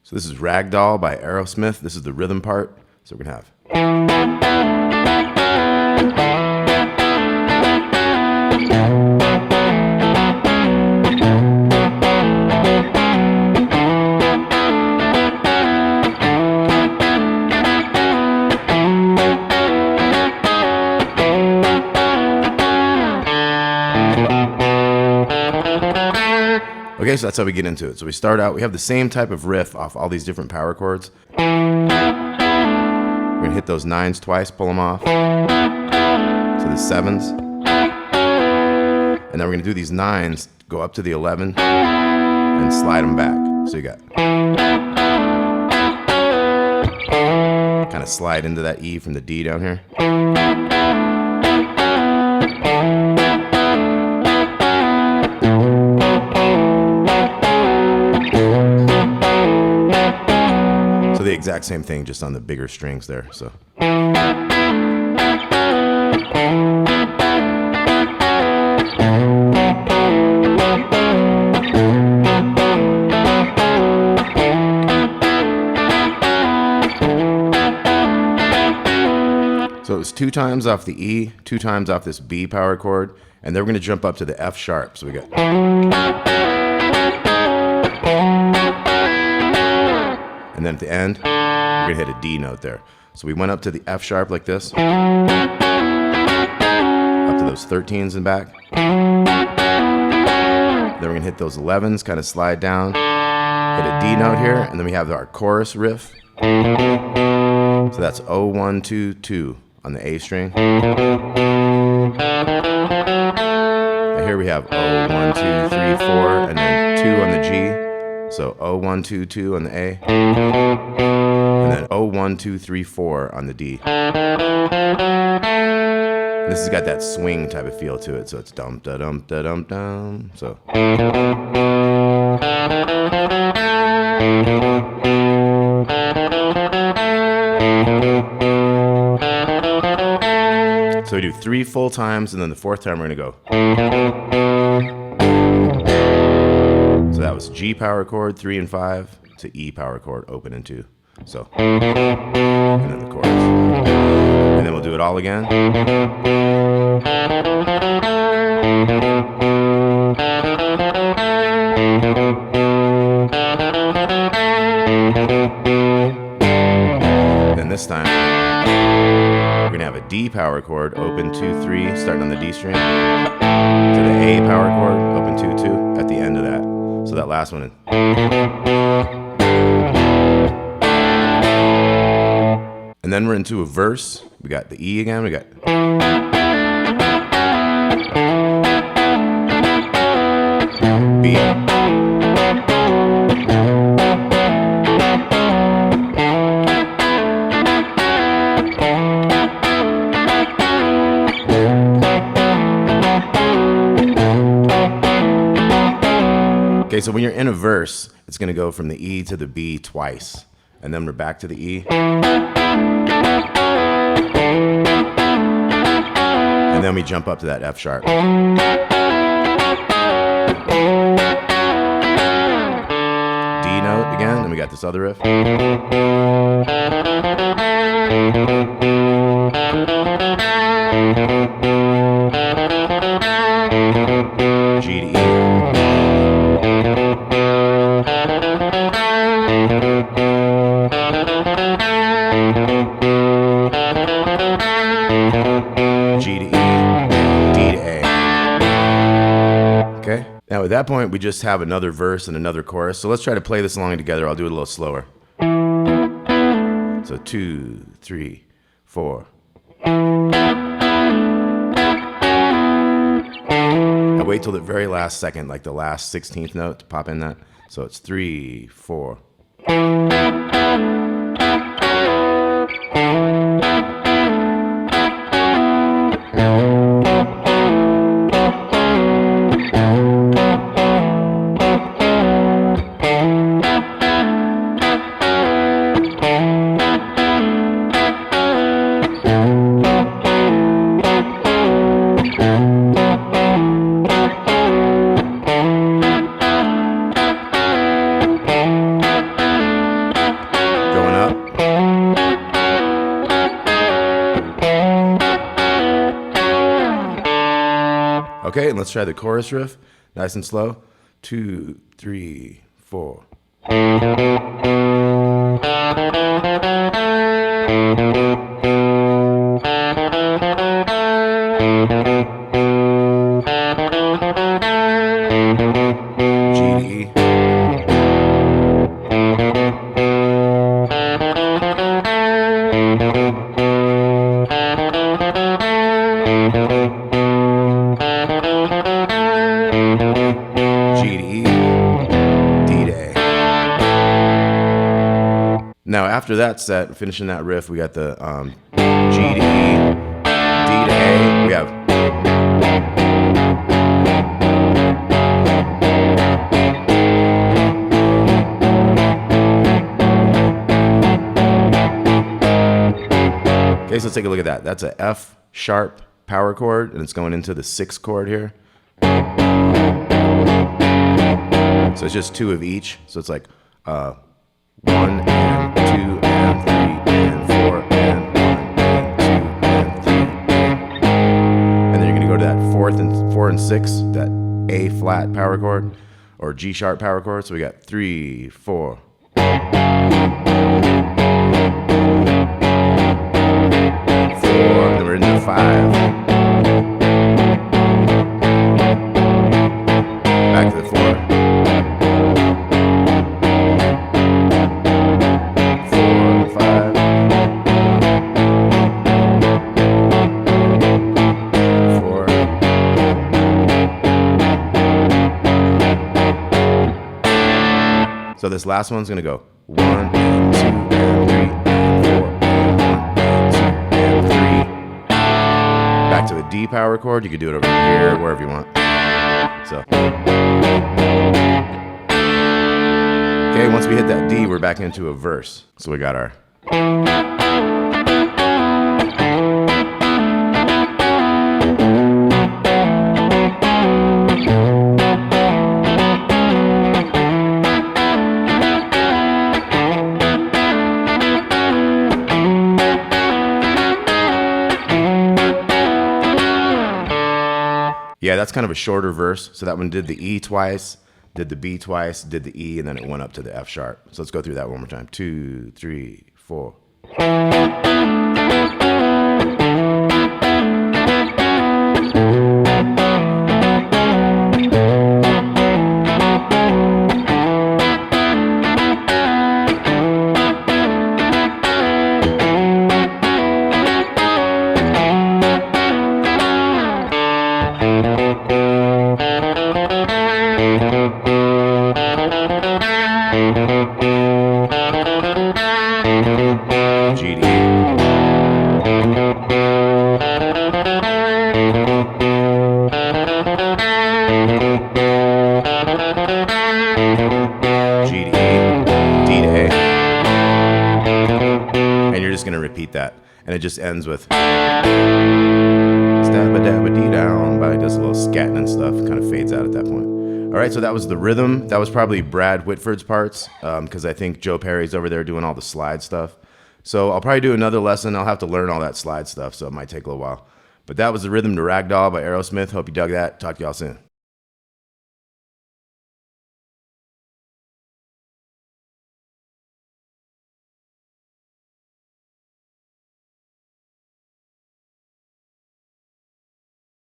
So this is Ragdoll by Aerosmith. This is the rhythm part. So we're going to have. Okay, so that's how we get into it. So we start out, we have the same type of riff off all these different power chords. We're gonna hit those 9s twice, pull them off to the 7s. And then we're gonna do these 9s, go up to the 11 and slide them back. So you got kind of slide into that E from the D down here. The exact same thing, just on the bigger strings there. So it was 2 times off the E, 2 times off this B power chord, and then we're going to jump up to the F sharp. So we got. And then at the end, we're gonna hit a D note there. So we went up to the F sharp like this, up to those 13s and back. Then we're gonna hit those 11s, kind of slide down, hit a D note here, and then we have our chorus riff. So that's 0, 1, 2, 2 on the A string. And here we have 0, 1, 2, 3, 4, and then 2 on the G. So 0, 1, 2, 2 on the A, and then 0, 1, 2, 3, 4 on the D. And this has got that swing type of feel to it, so it's dum da dum da dum dum. So we do 3 full times, and then the 4th time we're gonna go. So that was G power chord, 3 and 5, to E power chord, open and 2. So, and then the chorus. And then we'll do it all again. Then this time, we're gonna have a D power chord, open 2, 3, starting on the D string, to the A power chord, open 2, 2, at the end of that. So that last one. And then we're into a verse. We got the E again. We got. B. Okay, so when you're in a verse, it's going to go from the E to the B twice. And then we're back to the E. And then we jump up to that F sharp. D note again, and we got this other riff. G to E. G to E, D to A. Okay? Now at that point, we just have another verse and another chorus. So let's try to play this along together. I'll do it a little slower. So 2, 3, 4. Now wait till the very last second, like the last 16th note to pop in that. So it's 3, 4. Okay, and let's try the chorus riff, nice and slow. 2, 3, 4. G to E. Now after that set, finishing that riff, we got the G to E, D to A. We have okay, so let's take a look at that. That's a F sharp power chord, and it's going into the 6th chord here. So it's just 2 of each. So it's like 1 and 2 and 3 and 4 and 1 and 2 and 3. And then you're going to go to that 4 and 6, that A flat power chord or G sharp power chord. So we got 3, 4. 4, and then we're into 5. Back to the 4. 4. So this last one's gonna go 1 and 2 and 3 and 4 and 1 and 2 and 3. Back to a D power chord. You could do it over here, wherever you want. So, okay, once we hit that D, we're back into a verse. So we got our. Yeah, that's kind of a shorter verse. So that one did the E twice, did the B twice, did the E, and then it went up to the F sharp. So let's go through that one more time. 2, 3, 4. G to E. G to E, D to A. And you're just going to repeat that. And it just ends with stabba-dabba-dee down by just a little scatting and stuff. Kind of fades out at that point. All right, so that was the rhythm. That was probably Brad Whitford's parts because I think Joe Perry's over there doing all the slide stuff. So I'll probably do another lesson. I'll have to learn all that slide stuff, so it might take a little while. But that was the Rhythm to Ragdoll by Aerosmith. Hope you dug that. Talk to y'all soon.